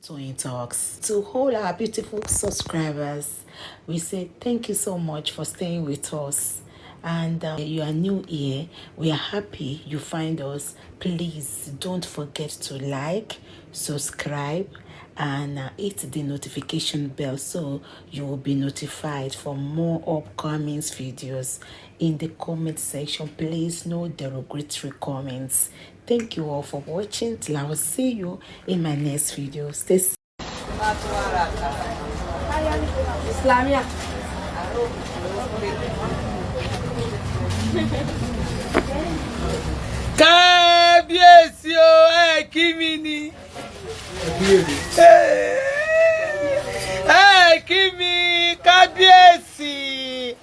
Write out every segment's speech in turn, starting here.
Titun.Ki Talks. To all our beautiful subscribers, we say thank you so much for staying with us. And you are new here, we are happy you find us. Please don't forget to like, subscribe, and hit the notification bell so you will be notified for more upcoming videos. In the comment section, please no derogatory comments. Thank you all for watching. Till I will see you in my next video. Stay safe. Islamia. Kábíyèsí o, kí mi ni. Kí mi, kábíyèsí.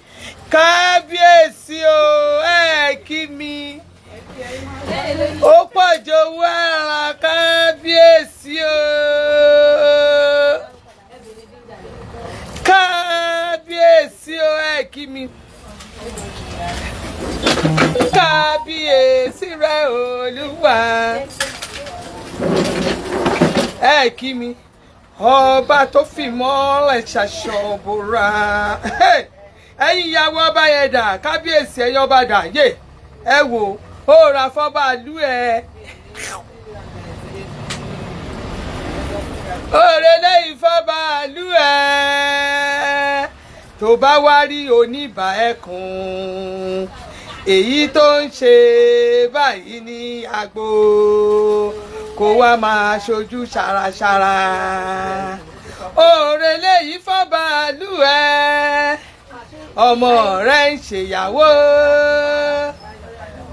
Kábíyèsí o, kí mi. Ó pọ̀ jọ̀wọ́ ara kábíyèsí o. Kábíyèsí o, kí mi. Kábíyèsí rẹ Olúwa. Kí mi. Ọba tó fi mọ́lẹ̀ ṣaṣọ bora. Ẹ̀yin ìyàwó ọba yẹn dà, kábíyèsí ẹ̀yin ọba dà. Yé, ẹ wò ó ra fọ́ba ìlú ẹ̀. Òrèlé ìfọ́ba ìlú ẹ̀. Tó bá wá rí oníbà ẹkùn. Èyí tó ń ṣe báyìí ní agbo. Kó wá máa ṣojú ṣaraṣara. Òrèlé ìfọ́ba ìlú ẹ̀. Ọmọ rẹ̀ ń ṣèyàwó.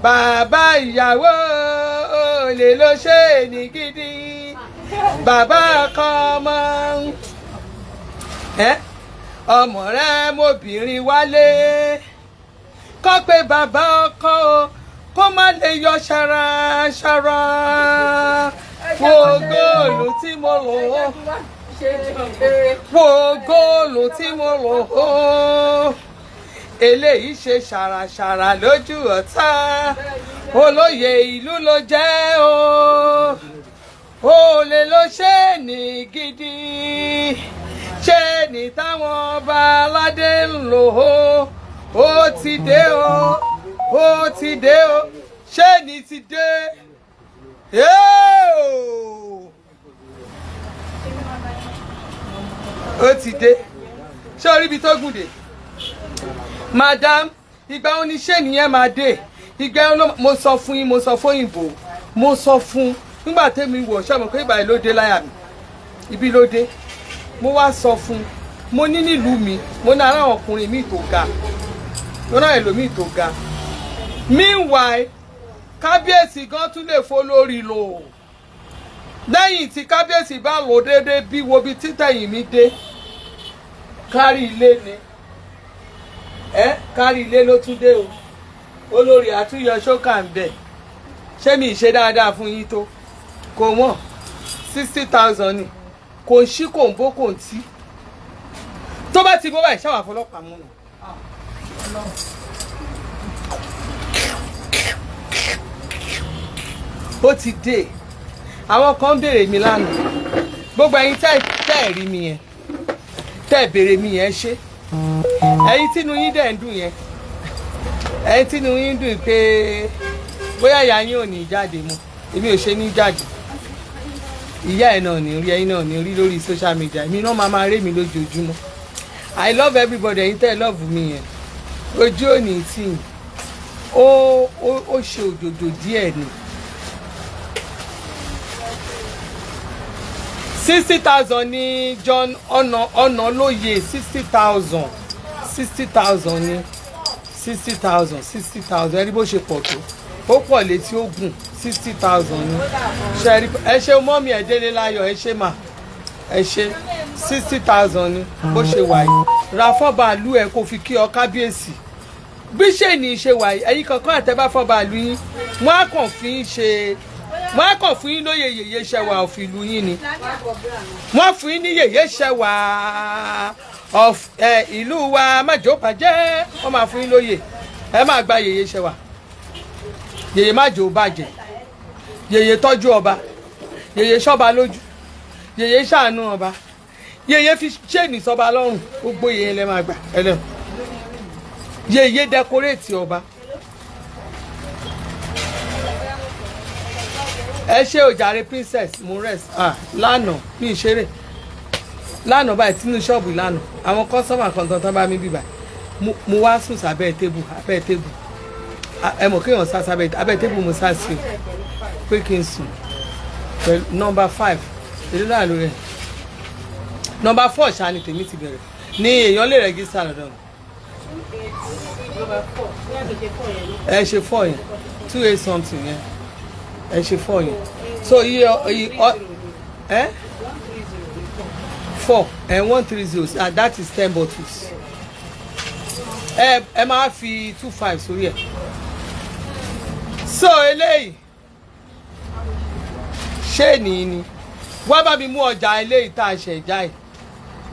Bàbá ìyàwó olè ló ṣe ní gidi. Bàbá ọkọ ọmọ. Ọmọ rẹ̀ mọ́bìnrin wálé. Kọ́ pé bàbá ọkọ o kó má lè yọ ṣaraṣara. Wo góòlù tí mo lò ó. Wo góòlù tí mo lò ó. Eléyìí ṣe ṣàràṣàrà lójú ọ̀tá. Olóyè ìlú ló jẹ́ o. Olè ló ṣe ní gidi. Ṣé ní táwọn ọba aládé ń lò ó. Ó ti dé o. Ó ti dé o. Ṣé ní ti dé. Ó ti dé. Ṣé orí ibi tó gùn dé? Madam, ìgbà oníṣẹ́ nìyẹn máa dé. Ìgbà mo sọ fún yín, mo sọ fún òyìnbó. Mo sọ fún nígbà tẹ́mi wọ̀ ṣàmọ̀ pé ìbàyẹ̀ ló dé láyà mi. Ibi ló dé. Mo wá sọ fún. Mo ní nílùú mi, mo ní ara ọkùnrin mi tó ga. Mo náà ẹlòmíì tó ga. Meanwhile, kábíyèsí gan tún lè fò lórí lò. Lẹ́yìn tí kábíyèsí bá lò déédéé bí wo bí títẹ̀yìn mi dé. Kárí ilé ni. Kárí ilé ló tún dé o. Olórí àtúnyọ ṣókà ń bẹ̀. Ṣé mi ṣe dáadáa fún yín tó? Kò wọ́n 60,000 ni. Kò ń ṣí kò ń bó kò ń tí. Tó bá ti bó báyìí ṣáwà fọlọ́pàá mú nù. Ó ti dé. Àwọn kan béèrè mi lánàá. Gbogbo ẹ̀yin tẹ́ rí mi yẹn. Tẹ́ béèrè mi yẹn ṣe. Ẹ̀yin tínú yín dẹ̀ ń dùn yẹn. Ẹ̀yin tínú yín dùn pé bóyá ìyá yín ò ní jáde mọ́. Èmi ò ṣe ní jáde. Ìyá ẹ̀ náà ní rí, ẹ̀yin náà ní rí lórí social media. Èmi náà máa rí mi lójoojúmọ́. I love everybody. Ẹ̀yin tẹ́ love mi yẹn. Ojú ò ní tì í. Ó ṣe òjòjò díẹ̀ ni. 60,000 ní John ọ̀nà lóye 60,000. 60,000 ní 60,000. Ẹni bó ṣe pọ̀ tó. Ó pọ̀ létí ó gùn 60,000 ní. Ẹ ṣe mọ́mí ẹ̀ délé láyọ̀ ẹ ṣe mà. Ẹ ṣe 60,000 ní bó ṣe wà yìí. Ra fọ́ba ìlú ẹ̀ kó fi kí ọ kábíyèsí. Bí ṣe ní ṣe wà yìí ẹ̀yin kankan àtẹ́bá fọ́ba ìlú yín. Wọ́n á kàn fi ń ṣe. Wọ́n á kàn fún yín lóye yèyé ṣẹwà òfin ìlú yín ni. Wọ́n fún yín ní yèyé ṣẹwà ìlú wa májò bàjẹ́. Wọ́n máa fún yín lóye. Ẹ máa gba yèyé ṣẹwà. Yèyé májò bàjẹ́. Yèyé tọ́jú ọba. Yèyé ṣọ́ba lójú. yèyé ṣàánú ọba yèyé fi chain sọba lọ́rùn gbogbo yèyé lẹ máa gbà ẹlẹ́mu yèyé decorate ọba ẹ ṣe òjàre princess mores lánàá ní ìṣeré lánàá báyìí tínú ṣọ́ọ̀bù lánàá àwọn kọ́sọ́mà kan tán bá mi bíbà mo wá sùn sábẹ́ tébù ẹ mọ̀ kéèyàn sá sábẹ́ tébù mo sá sí pé kí n sùn pẹ̀lú nọ́mbà 5 èdè náà lórí ẹ̀ nọ́mbà 4 ṣáà ni tèmi ti bẹ̀rẹ̀ ní èèyàn lè rẹ́gísítà lọ́dọ̀ mi. ẹ ṣe 4 yẹn 28 something yẹn ẹ ṣe 4 yẹn so iye 4 and 130 that is 10 bottles ẹ máa fi 25 sórí ẹ so eléyìí ṣé nìyí ni wá bá mi mú ọjà eléyìí tá a ṣẹ̀ já ẹ̀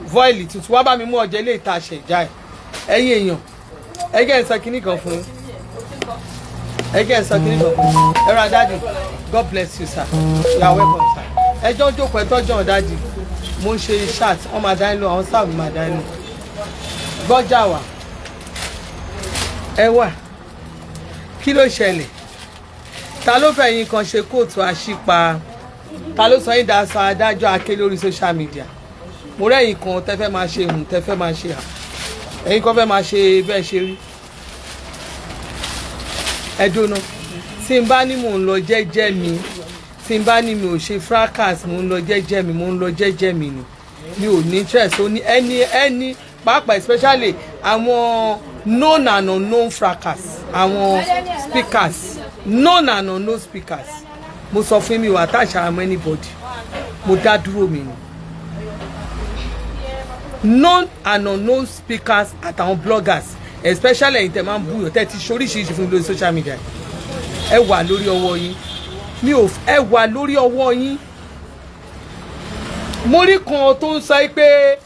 voili tuntun wá bá mi mú ọjà eléyìí tá a ṣẹ̀ já ẹ̀ ẹ̀yin èèyàn ẹgẹ́ ń sọ kinní kan fún ẹgẹ́ ń sọ kinní kan fún ẹ ra dáàdì God bless you sir you are welcome sir ẹjọ́ jókòó ẹ tọ́jú ọ̀ dáàdì mo ń ṣe chat wọ́n máa dání lọ àwọn sáà mi máa dání lọ gbọ́jà wà ẹ wà kí ló ṣẹlẹ̀ ta ló fẹ́ yín kan ṣe kóòtù àṣìpa ta ló sọ yín daṣọ adájọ́ aké lórí social media mo rẹ́yìn kan tẹ́ fẹ́ máa ṣe hùn tẹ́ fẹ́ máa ṣe hà ẹ̀yin kan fẹ́ máa ṣe bẹ́ẹ̀ ṣe rí ẹ̀dùnú tí n bá ní mò ń lọ jẹ́jẹ́ mi tí n bá ní mi ò ṣe fracas mò ń lọ jẹ́jẹ́ mi mò ń lọ jẹ́jẹ́ mi ni mi ò ní interest ó ní ẹni pàápàá especially àwọn known and unknown fracas àwọn speakers known and unknown speakers mo sọ fún mi wà táṣà àmọ́ anybody mo dá dúró mi ni known and unknown speakers àtàwọn bloggers especially ẹ̀yin tẹ́ máa ń búyọ̀ tẹ́ ti ṣoríṣiríṣi fún mi lórí social media ẹ wà lórí ọwọ́ yín mi ò ẹ wà lórí ọwọ́ yín mo rí kan tó ń sọ pé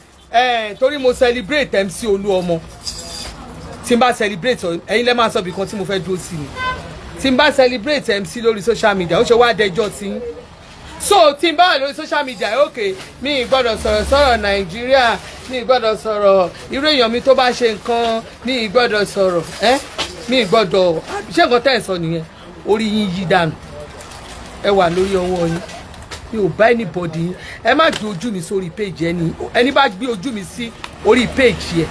torí mo celebrate MC Olúọmọ tí n bá celebrate ẹ̀yin lẹ́ máa sọ bí kan tí mo fẹ́ dúró sí ni tí n bá celebrate MC lórí social media ó ṣe wá dẹjọ́ tí ń so tí n bá wà lórí social media ok mi ì gbọ́dọ̀ sọ̀rọ̀ Nàìjíríà mi ì gbọ́dọ̀ sọ̀rọ̀ irú èèyàn mi tó bá ṣe nǹkan mi ì gbọ́dọ̀ sọ̀rọ̀ mi ì gbọ́dọ̀ ṣé nǹkan tẹ́ ẹ̀ sọ nìyẹn orí yín yí dànù ẹ wà lórí ọwọ́ yín mi ò bá anybody yín ẹ má gbé ojú mi sórí page ẹni bá gbé ojú mi sí orí page yẹ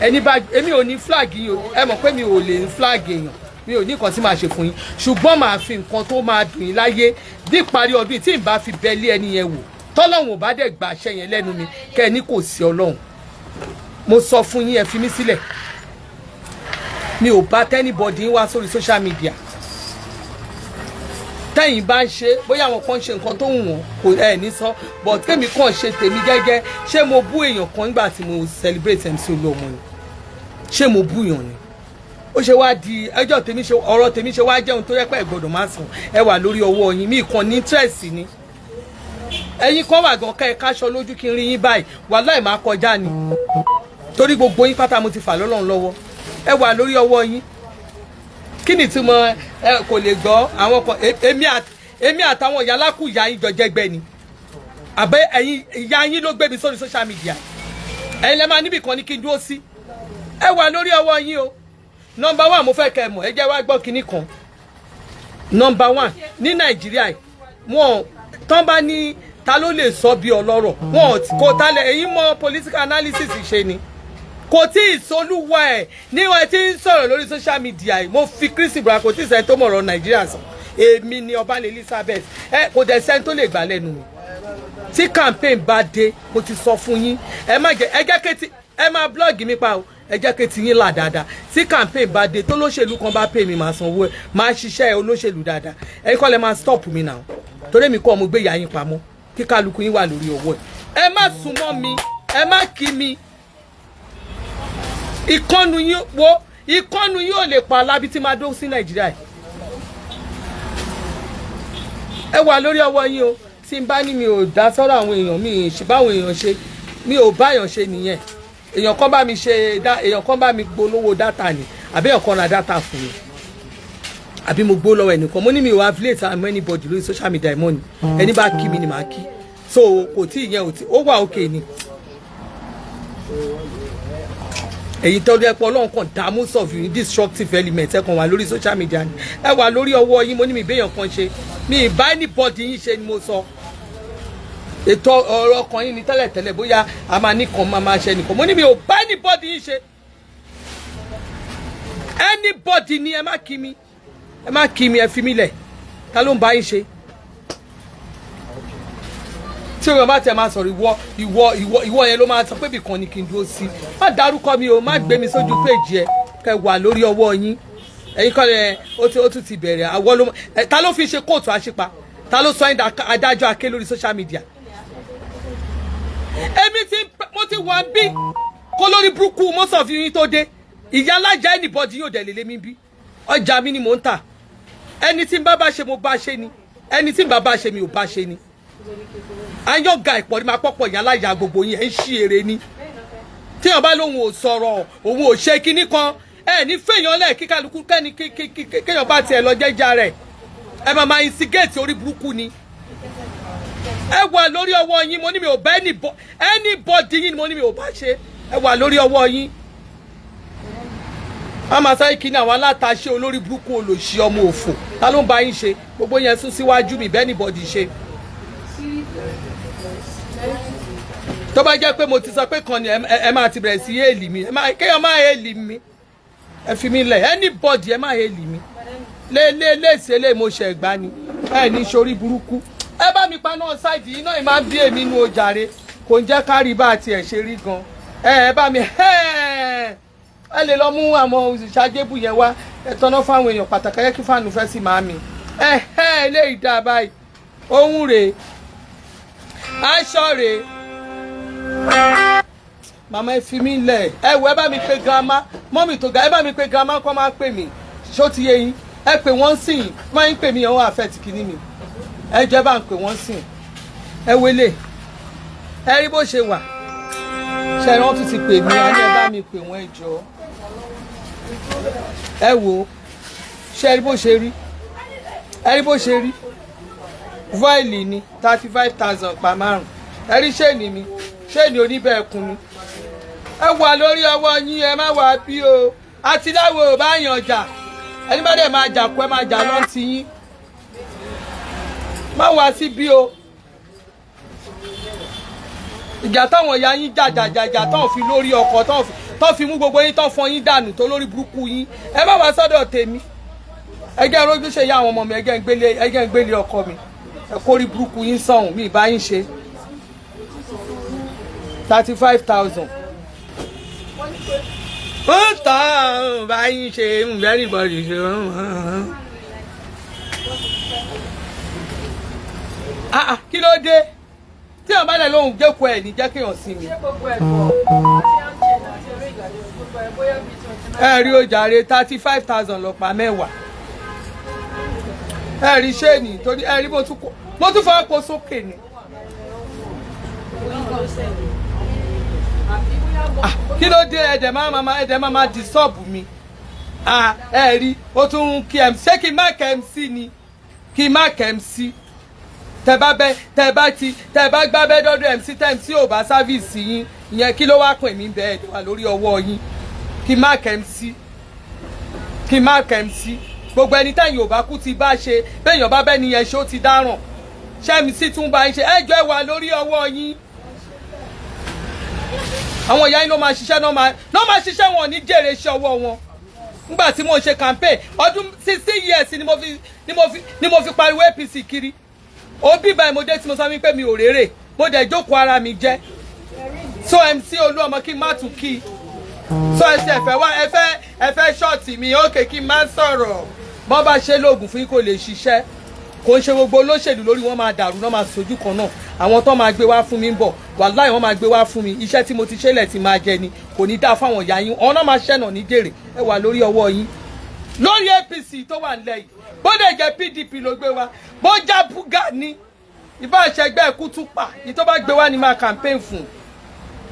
ẹni bá èmi ò ní flag yín o ẹ mọ̀ pé mi ò lè flag èèyàn mi ò ní nǹkan tí màá ṣe fún yín ṣùgbọ́n màá fi nǹkan tó máa dùn yín láyé ní ìparí ọdún tí n bá fi bẹ́lí ẹni yẹn wò tọ́lọ́hún ò bá dẹ̀ gbà àṣẹ yẹn lẹ́nu mi kẹ́ ẹ ní kò sí ọlọ́run mo sọ fún yín ẹ fi mí sílẹ̀ mi ò bá tẹ́nibọ̀dì yín wá sórí social media tẹ́yìn bá ń ṣe bóyá àwọn kan ṣe nǹkan tó wù wọ́n kò ẹ̀ ní sọ but kémi kàn ṣe tèmi gẹ́gẹ́ ṣé mo bú èèyàn kan nígbà tí mo celebrate MC Olúọmọ ni ṣé mo bú èèyàn ni ó ṣe wá di ẹjọ́ tèmi ṣe ọ̀rọ̀ tèmi ṣe wá jẹun tó yẹ pé ẹ gbọ́dọ̀ máa sùn ẹ wà lórí ọwọ́ yín mi kàn ní interest ni ẹ̀yin kan wà gan ká ẹ káṣọ lójú kí n rí yín báyìí wàláì máa kọjá ni torí gbogbo yín pátá mo ti fà lọ́lọ́run lọ́wọ́ ẹ wà lórí ọwọ́ yín kí ni túmọ̀ ẹ kò lè gbọ́ àwọn kan èmi àtàwọn ìyá alákù ìyá yín jọjẹgbẹ ni àbẹ ẹ̀yin ìyá yín ló gbé mi sórí social media ẹ̀yin lẹ máa níbì kan ní kí n dúró sí ẹ wà lórí ọwọ́ yín o number 1 mo fẹ́ kẹ́ mọ̀ ẹ jẹ́ wá gbọ́ kinní kan number 1 ní Nàìjíríà wọn tán bá ní ta ló lè sọ bí ọlọ́rọ̀ wọn kò talẹ̀ èyí mọ political analysis ṣe ni kò tí ì solúwa ẹ̀ níwọ̀n tí ń sọ̀rọ̀ lórí social media yìí mo fi Kristi bra kò tí ì sẹ́ni tó mọ̀rọ̀ Nàìjíríà sọ èmi ni Obanla Elizabeth kò dẹ̀ sẹ́ni tó lè gbà lẹ́nu mi tí campaign bá dé mo ti sọ fún yín ẹ má jẹ ẹ jẹ́ kétí ẹ má blog mi pa o ẹ jẹ́ kétí yín là dáadáa tí campaign bá dé tó lóṣèlú kan bá pè mí máa sanwó ẹ máa ṣiṣẹ́ olóṣèlú dáadáa ẹ kọ́ lẹ máa stop mi náà torí mi kọ́ mo gbé ìyá yín pamọ́ kí kálukú yín wà lórí ọwọ́ ẹ má súnmọ́ mi ẹ má kí mi ìkọnu yín ò lè pa alábí tí máa dó sí Nàìjíríà ẹ wà lórí ọwọ́ yín o tí n bá ní mi ò dá sọ́rọ̀ àwọn èèyàn mi ṣe báwọn èèyàn ṣe mi ò báyàn ṣe nìyẹn èèyàn kan bá mi ṣe èèyàn kan bá mi polówó dátà ni àbí èèyàn kan ra dátà fún mi àbí mo gbó lọ́wọ́ ẹnìkan mo ní mi ò affiliate am anybody lórí social media mọ́ ni ẹni bá kí mi ni màá kí so kò tí ìyẹn ò tí ó wà òkè ni èyí tó dẹ́ pọ̀ Ọlọ́run kan dá most of you destructive element ẹ kàn wà lórí social media ni ẹ wà lórí ọwọ́ yín mo ní mi ìbéèyàn kan ṣe mi ìbá anybody yín ṣe ni mo sọ ètò ọ̀rọ̀ ọkàn yín ni tẹ́lẹ̀tẹ́lẹ̀ bóyá a máa ní kan máa ṣe nìkan mo ní mi ò bá anybody yín ṣe anybody ni ẹ má kí mi ẹ fi mí lẹ̀ ta ló ń bá yín ṣe tí o bá tẹ máa sọ̀rọ̀ ìwọ yẹn ló máa sọ pé bìkan ni kí n dúró sí má dárúkọ mi o má gbé mi sójú péjì ẹ kẹ wà lórí ọwọ́ yín ẹ̀yin kọ́ ẹ ó tún ti bẹ̀rẹ̀ àwọ̀ ló ta ló fi ṣe kóòtù àṣepa ta ló sọ adájọ́ aké lórí social media mo ti wà bí kó lórí burúkú most of yín tó dé ìyá alájà anybody yóò dẹ̀ lè lé mi bí ọjà mi ni mò ń tà ẹni tí n bá ṣe mo bá ṣe ni ẹni tí n bá ṣe mi ò bá ṣe ni ayọ́gà ìpọ̀rí máa pọ̀pọ̀ yẹn aláya gbogbo yẹn ń ṣí ere ni tí wọn bá lóun ò sọ̀rọ̀ òun ò ṣe kinní kan ẹ ní fèèyàn lẹ̀ kí kálukú kẹ́ni kéèyàn bá tiẹ̀ lọ jẹ́jà rẹ̀ ẹ máa instigate orí burúkú ni ẹ wà lórí ọwọ́ yín mo ní mi ò bá anybody yín mo ní mi ò bá ṣe ẹ wà lórí ọwọ́ yín a máa sáré kí ni àwọn alátaṣe olórí burúkú olòṣì ọmọ òfò ta ló ń bá yín ṣe gbogbo yẹn sún síwájú mi bẹ́ẹ̀ anybody ṣe. tó bá jẹ́ pé mo ti sọ pé kan ni ẹ máa ti bẹ̀rẹ̀ sí èèlì mi kéèyàn máa èèlì mi ẹ fi mi lẹ̀ anybody ẹ máa èèlì mi léèsè lè mo ṣe ẹ̀gbá ni ẹ ní sórí burúkú ẹ bá mi paná ṣáìdì iná ì máa bí èmi inú ojàre kò ń jẹ́ kárí bá tiẹ̀ ṣe rí gan ẹ bá mi ẹ lè lọ mú àwọn ìṣàjẹ́bù yẹn wá ẹ tọ́nà fáwọn èèyàn pàtàkì ẹ kí fáànù fẹ́ sí màmí eléyìí dá báyìí ohun rèé aṣọ rèé màmá ẹ fi mí lẹ̀ ẹ wò ẹ bá mi pe grandma mọ́mì tó ga ẹ bá mi pe grandma kọ́ máa pè mí ṣó ti yé yín ẹ pè wọ́n sìn máa ń pè mí ọ̀hún àfẹ́tì kìíní mi ẹ jẹ́ bá ń pè wọ́n sìn ẹ wele ẹ rí bó ṣe wà ṣe ẹ rántí ti pè mí ẹ ní ẹ bá mi pè wọ́n ẹ jọ ẹ wò ṣe ẹ rí bó ṣe rí ẹ rí bó ṣe rí voile ni 35,000 pa márùn ẹ rí ṣéènì mi ṣéènì oníbẹ̀ẹ̀kùn ni ẹ wà lórí ọwọ́ yín ẹ má wà bí o àti láwo ò bá yàn jà ẹni bá dẹ̀ máa jà kú ẹ máa jà lọ́n ti yín má wá sí bí o ìjà táwọn ìyá yín jàjàjàjà tán fi lórí ọkọ̀ tán fi mú gbogbo yín tán fọn yín dànù tó lórí burúkú yín ẹ má wá sọ́dọ̀ tèmi ẹgẹ́ rójú ṣe yá àwọn ọmọ mi ẹgẹ́ ń gbélé ọkọ mi ẹ kórí burúkú yín sọ̀hún mi ìbá yín ṣe 35,000 ó tán bá yín ṣe very body ṣe kí ló dé tí wọn bá lè lóhùn jẹ́kọ̀ọ́ ẹ̀ ní jẹ́ kéèyàn sí mi. ẹ rí ojàre 35,000 lọ́pàá mẹ́wàá ẹ rí ṣéènì torí ẹ rí mo tún fọwọ́ po sókè ni. kí ló dé ẹ̀dẹ̀ máa disturb mi ẹ rí ó tún kí ẹ̀ ṣé kí n má kẹ́ MC ni kí n má kẹ́ MC tẹ bá gbá bẹ́ dọ́dọ̀ MC tẹ́ MC ò bá sáfíìsì yín ìyẹn kí ló wá pè mí bẹ́ẹ̀ wà lórí ọwọ́ yín kí n má kẹ́ MC gbogbo ẹni tẹ́yìn ò bá kú ti bá ṣe bẹ́ẹ̀yàn bá bẹ́ẹ̀ nìyẹn ṣó ti dáràn ṣé MC tún bá yín ṣe ẹjọ́ ẹ wà lórí ọwọ́ yín àwọn ìyá yín ló máa ṣiṣẹ́ náà máa ṣiṣẹ́ wọn ní jèrè iṣẹ́ ọwọ́ wọn nígbà tí mo ṣe campaign ọdún 16 years ni mo fi pariwo APC kiri òbí báyìí mo dé tí mo sọ wípé mi ò rérè mo dẹ̀ jókòó ara mi jẹ́ so MC Olúọmọ kí n má tún kí so ẹfẹ́ wá ẹfẹ́ ṣọ́ọ̀tì mi ókè kí n má sọ̀rọ̀ bọ́n bá ṣe lóògùn fún yín kò lè ṣiṣẹ́ kò ń ṣe gbogbo olóṣèlú lórí wọn máa dàrú náà máa sojú kan náà àwọn tó máa gbé wá fún mi ń bọ̀ wàláì wọn máa gbé wá fún mi iṣẹ́ tí mo ti ṣẹlẹ̀ ti máa jẹ ni kò ní dáa fáwọn ìyá yín ọ̀nà máa ṣẹ̀nà ní jèrè ẹ wà lórí ọwọ́ yín lórí APC tó wà nílẹ̀ yìí bó dẹ̀ jẹ́ PDP ló gbé wá bó já búgà ní ìbá ìṣẹ́gbẹ́ ẹ̀kú tún pa yìí tó bá gbé wá ní máa campaign fún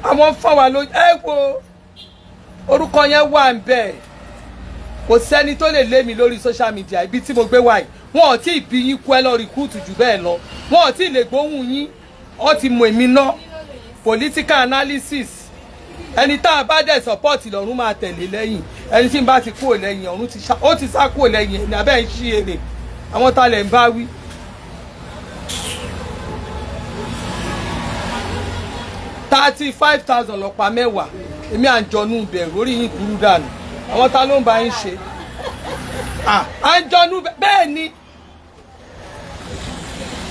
àwọn fáwa ló ẹ wo orúkọ yẹn wà ń bẹ̀ kò sẹ́ni tó lè lé mi lórí social media ibi tí mo gbé wá yìí wọn ò tí ì bí yín kú ẹ lọ rìkúùtù jù bẹ́ẹ̀ lọ wọn ò tí ì lè gbóhùn yín wọ́n ti mọ èmi ná political analysis ẹni tá a bá dẹ̀ support lọ́run máa tẹ̀lé lẹ́yìn ẹni tí n bá ti kúrò lẹ́yìn ọ̀run ó ti sá kúrò lẹ́yìn ẹni abẹ́ ń ṣí èrè àwọn tá lẹ̀ ń bá wí. 35,000 lọ́pàá mẹ́wàá èmi à ń jọnú bẹ̀rù orí yín burú dànù àwọn tá ló ń bá yín ṣe à ń jọnú bẹ́ẹ̀ ni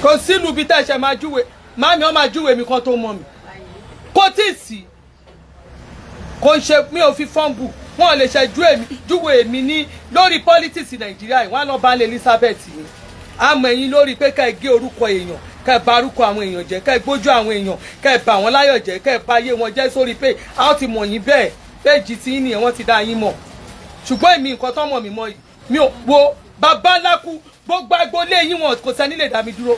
kò sílùú bí tẹ̀sẹ̀ máa júwe màmí ọ́ máa júwe mi kan tó mọ̀ mi kò tí ì sí kò ń ṣe mi ò fi fọ́ǹbù wọn lè ṣe júwe èmi ní lórí politics nàìjíríà wọn lọ bá lé Elizabeth ni àmọ́ ẹ̀yin lórí pé ká ẹ gé orúkọ èèyàn ká ẹ bà orúkọ àwọn èèyàn jẹ́ ká ẹ gbójú àwọn èèyàn ká ẹ bà wọ́n láyọ̀ jẹ́ ká ẹ bà ayé wọn jẹ́ sórí pé a ó ti mọ̀ yín bẹ́ẹ̀ péjì tí yín nìyẹn wọ́n ti dá yín mọ̀ ṣùgbọ́n èmi nǹkan tó mọ̀ mí mọ́ yìí mi ò wo bàbá lákú gbogbo agboolé yín wọn kò sẹ́ni lè dá mi dúró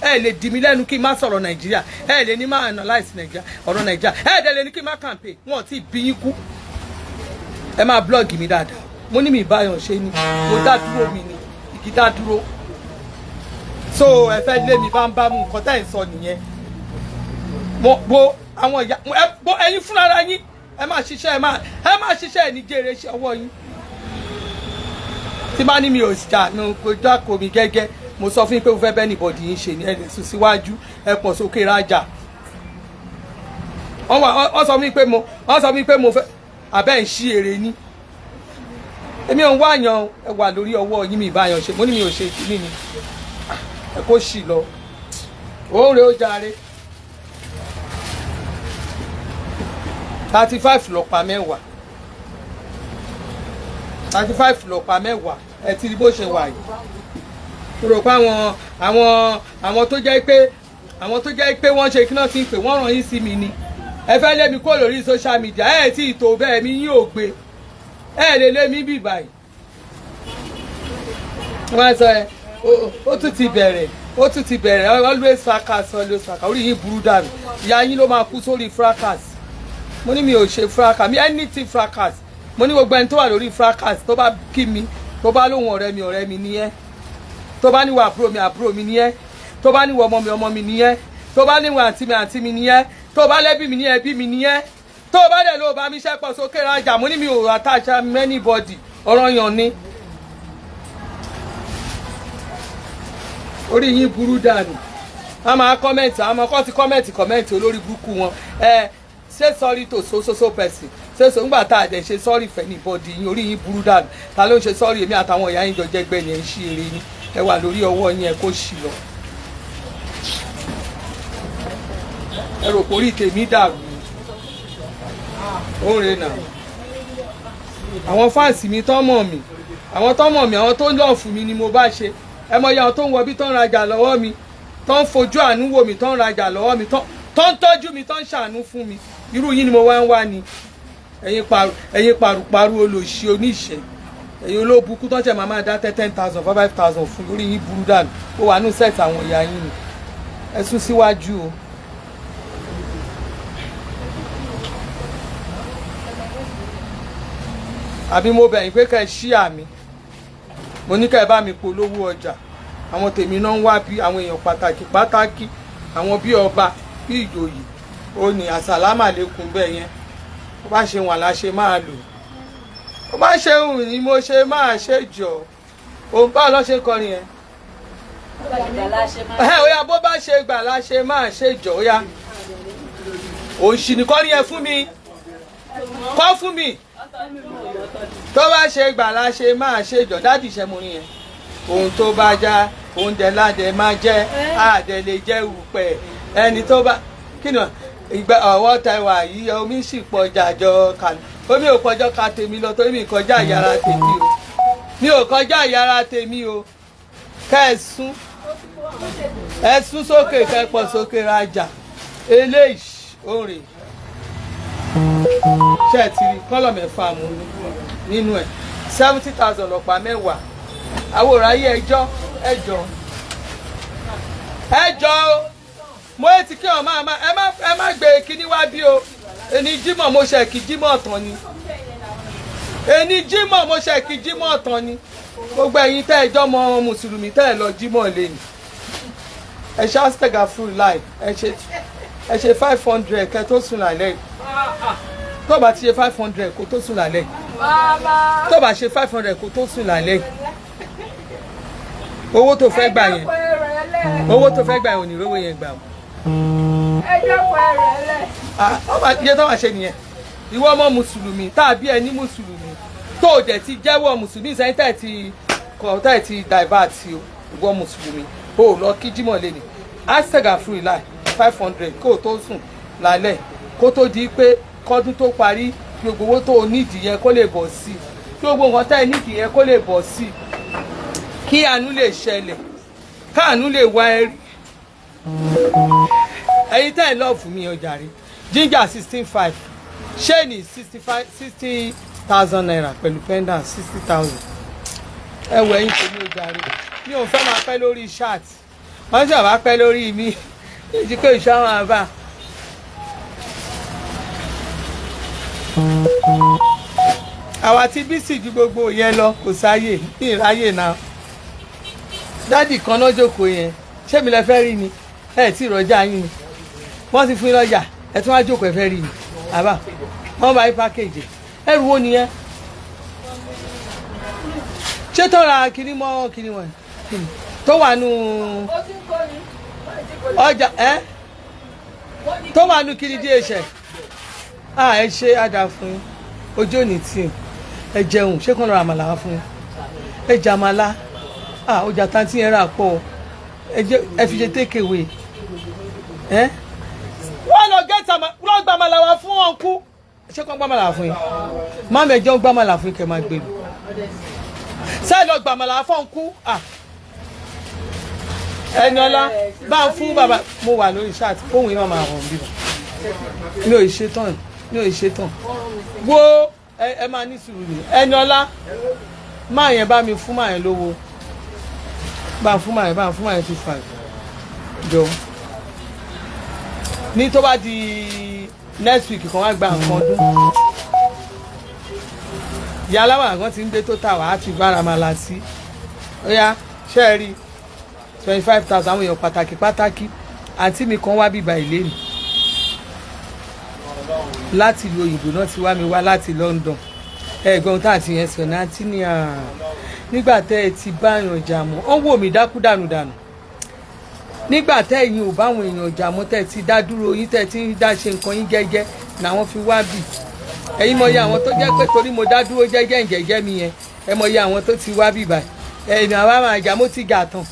ẹ lè dì mí lẹ́nu kí n má sọ̀rọ̀ nàìjíríà ẹ lè ní má analyse nàìjíríà ọ̀rọ̀ nàìjíríà ẹ dẹ̀ lè ní kí n má campaign wọn ti bí yín kú ẹ máa blog mi dáadáa mo ní mi ìbáyọ̀ ṣe ni mo dá dúró mi ni igi dá dúró so ẹ fẹ́ lé mi bá mú nǹkan tá ẹ̀ ń sọ nìyẹn mo bo àwọn ìyá ẹ bo ẹ̀yin fúnra yín ẹ máa ṣiṣẹ́ ẹ máa ṣiṣẹ́ ẹ ní jèrè ṣe ọwọ́ yín tí bá ní mi ò jà mi kò jákò mi gẹ́gẹ́ mo sọ fún yín pé mo fẹ́ bẹ́ẹ̀ nìbọ̀dì yín ṣe ni ẹ lè sùn síwájú ẹ pọ̀ sókè rájà wọ́n sọ fún mi pé mo fẹ́ abẹ́ ń ṣí èrè ní èmi ò ń wáyàn ẹ wà lórí ọwọ́ yín mi ìbáyàn ṣe mo ní mi ò ṣe ìkíní ni ẹ kó ṣì lọ òun rè ó jàre 35 lọ́pàá mẹ́wàá 35 lọ́pàá mẹ́wàá ẹ ti rí bó ṣe wà yìí rò pé àwọn tó jẹ́ pé wọ́n ṣe kí náà ti ń pè wọ́n ràn yín sí mi ni ẹ fẹ́ lé mi kó lórí social media ẹ tí ìtò bẹ́ẹ̀ mi yín ò gbé ẹ lè lé mi bì báyìí wọ́n sọ ẹ ó tún ti bẹ̀rẹ̀ always fracas orí yín burú dànù ìyá yín ló máa kú sórí fracas mo ní mi ò ṣe fracas mi anything fracas mo ní gbogbo ẹni tó wà lórí fracas tó bá kí mi tó bá lóhùn ọ̀rẹ́ mi nìyẹn tó bá níwọ̀ àbúrò mi nìyẹn tó bá níwọ̀ ọmọ mi nìyẹn tó bá níwọ̀ àǹtí mi nìyẹn tó bá lẹ́bí mi ní ẹbí mi nìyẹn tó bá dẹ̀ ló bá mi ṣẹ́pọ̀ sókè rajà mo ní mi ò attach anybody ọ̀rọ̀ yàn ni orí yín burú dànù a máa kọ́mẹ̀ntì àwọn ọmọ kan ti kọ́mẹ̀ntì olórí burúkú wọn say sorry to so person ṣé so ńgbà tá a dẹ̀ ṣe sorry for anybody yín orí yín burú dànù ta ló ń ṣe sorry èmi àtàwọn ìyá yín jọ jẹ́gbẹ́ yẹn ń ṣí eré yín ẹ wà lórí ọwọ́ yín ẹ kó ṣì lọ ẹ rò pé orí tèmi dàrú ó ń re nà àwọn fáǹsì mi tán mọ̀ mí àwọn tó ń lọ fún mi ni mo bá ṣe ẹ mọ iye àwọn tó ń wọ bí tó ń rajà lọ́wọ́ mi tó ń fojú àánú wò mí tó ń rajà lọ́wọ́ mi tó ń tọ́jú mi tó ń ṣàánú fún mi irú yín ni mo wá ń wá ni ẹ̀yin paru olòṣì oníṣẹ́ ẹ̀yin olóbùkún tó ń ṣe máa dá 10,000 5,000 fún lórí yín burú dànù ó wà nù sẹ́ẹ̀tì àwọn ìyá yín ni ẹ sún síwájú o. àbí mo bẹ̀yìn pé ká ẹ ṣí àmì mo ní ká ẹ bá mi polówó ọjà àwọn tèmi náà ń wá bí àwọn èèyàn pàtàkì àwọn bí ọba bí ìjòyè ó ní àsàlámà lẹ́kùn bẹ́ẹ̀ yẹn ó bá ṣe wà láṣẹ máa lò ó bá ṣe hùn ní mo ṣe máa ṣe jọ òun bá lọ ṣe kọrin yẹn ó yá bó bá ṣe gbà láṣẹ máa ṣe jọ ó yá òṣì nìkan ni ẹ fún mi kọ́ fún mi tó bá ṣe gbà láṣẹ máa ṣe jọ dádì ṣe mo ní yẹn ohun tó bá já oúnjẹ ládẹ máa jẹ àdẹ lè jẹ òpẹ ẹni tó bá kí ni ìgbà ọwọ́ tẹwà yìí omi sì pọjà jọ kàní omi ò kọjọ ka tèmi lọ torí mi kọjá ìyára tèmi o mi ò kọjá ìyára tèmi o kẹsùn ẹsùn sókè kẹpọ sókè rajà eléyìí òrè ṣẹ́ẹ̀tìrì kọ́lọ̀ mẹ́fà mú nínú ẹ̀ 70,000 ọ̀pá mẹ́wàá àwòrán ayé ẹjọ́ mo ti kí ọ ẹ má gbé kíní wá bí o ẹni jímọ̀ mo ṣe kí jímọ̀ tán ni ẹni jímọ̀ mo ṣe kí jímọ̀ tán ni gbogbo ẹ̀yin tẹ́ ẹjọ́ mọ mùsùlùmí tẹ́ ẹ lọ jímọ̀ lẹ́yìn ẹ ṣe astega full life ẹ ṣe 500 kẹ́ tó sùn lálẹ́ tó bá ti ṣe 500 kó tó sùn lálẹ́ tó bá ṣe 500 kó tó sùn lálẹ́ owó tó fẹ́ gbà yẹn ò ní rówó yẹn gbà o. iye tó wà ṣe nìyẹn ìwọ ọmọ mùsùlùmí tàbí ẹni mùsùlùmí tó o dẹ̀ ti jẹ́wọ́ mùsùlùmí sẹ́yìn tẹ̀ ti divert ìwọ mùsùlùmí o lọ kí jímọ̀ lé ní astega free life 500 kó o tó sùn lálẹ́ kó tó di pé kọ́dún tó parí gbogbo owó tó o nídìí yẹn kó lè bọ̀ sí i gbogbo nǹkan tẹ́ ẹ nídìí yẹn kó lè bọ̀ sí i kí àánú lè ṣẹlẹ̀ káàánú lè wá ẹ rí ẹ̀yin tẹ́ ẹ lọ́ọ̀fù mi ọjà rí ginger 16.5 ṣéènì 60,000 naira pẹ̀lú pendant 60,000 ẹ wọ ẹ̀yin tèmi ọjà rí mi ò fẹ́ máa pẹ́ lórí shirt wọ́n sì máa pẹ́ lórí mi èjì pé ìṣàwọn àbá. àwa tí bísí ju gbogbo yẹn lọ kò sáyè ní ìráyè náà dádì kan náà jókòó yẹn ṣé mi lẹ fẹ́ rí ni ẹ tí ìrọ̀jà yín ni wọ́n ti fún yín lọ́jà ẹ tún wá jókòó ẹ fẹ́ rí ni àbá wọ́n bá yín pákéjì ẹrù wo nìyẹn ṣé tó ra kiri mọ́ kiri wọn tó wà nù ọjà ẹ tó wà nù kiri díẹ̀ ṣe ẹ ṣe àdá fún yín ojú òní tí ẹ jẹun ṣé kàn lọ àmàlà wá fún yín ẹ jẹ àmàlà ọjà tanti yẹn rà pọ̀ ẹ fi ṣe take away wọ́n lọ gẹ́tà wọ́n gba àmàlà wá fún ọ̀nkú ṣé kàn gba àmàlà wá fún yín máàmù ẹ̀jẹ̀ gba àmàlà fún yín kẹ́ máa gbé mi sẹ́ẹ̀ lọ gba àmàlà wá fún ọ̀nkú ẹni ọlá bá ń fún bàbá mo wà lórí ṣáàtì fóun yìí máa hàn bí mi ò ṣetán wo ẹ máa ní sùúrù ni ẹni ọlá máa yẹn bá mi fún máa yẹn lówó bá ń fún máa yẹn 25 jọ ní tó bá di next week kan wá gba nǹkan ọdún ìyá aláwọ̀ kan ti ń gbé tó tà wá á ti bára máa la sí ó yá ṣe é rí 25,000 àwọn èèyàn pàtàkì àǹtí mi kan wá bíbá ilé mi láti ìlú òyìnbó náà ti wá mi wá láti London ẹ̀gbọ́n tá àti yẹn sọ náà tí ní nígbà tẹ́ ẹ ti bá èèyàn jà mọ́ ọ́n wò mí dákú dànù nígbà tẹ́ ẹ̀yin ò báwọn èèyàn jà mọ́ tẹ́ ẹ ti dá dúró yín tẹ́ ẹ ti dá ṣe nǹkan yín gẹ́gẹ́ làwọn fi wá bì ẹ̀yin mọ̀ iye àwọn tó jẹ́ pé torí mo dá dúró jẹ́gẹ́ mi yẹn ẹ mọ̀ iye àwọn tó ti wá bì báyìí ẹ̀yin àwa máa jà mo ti gà tán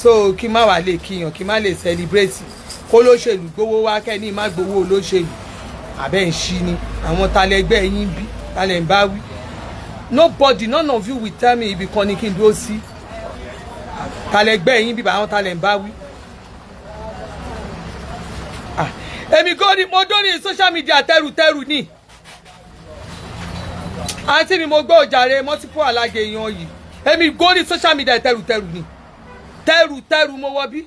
so kí má wà lè kíyàn kí má lè celebrate kó lóṣèlú gbowó wá kẹ́ni má gbowó olóṣèlú àbẹ́ ń ṣí ni àwọn talẹ́gbẹ́ yín bí talẹ̀ ń bá wí nobody none of you will tell me ibì kan ni kí n dúró sí talẹ́gbẹ́ yín bí àwọn talẹ̀ ń bá wí. èmi kò ní mo dórí social media tẹ́rù ní àǹtí mi mo gbọ́ òjàre multiple alájẹ èèyàn yìí èmi kò ní social media tẹ́rù ní tẹ́rù mo wọ bí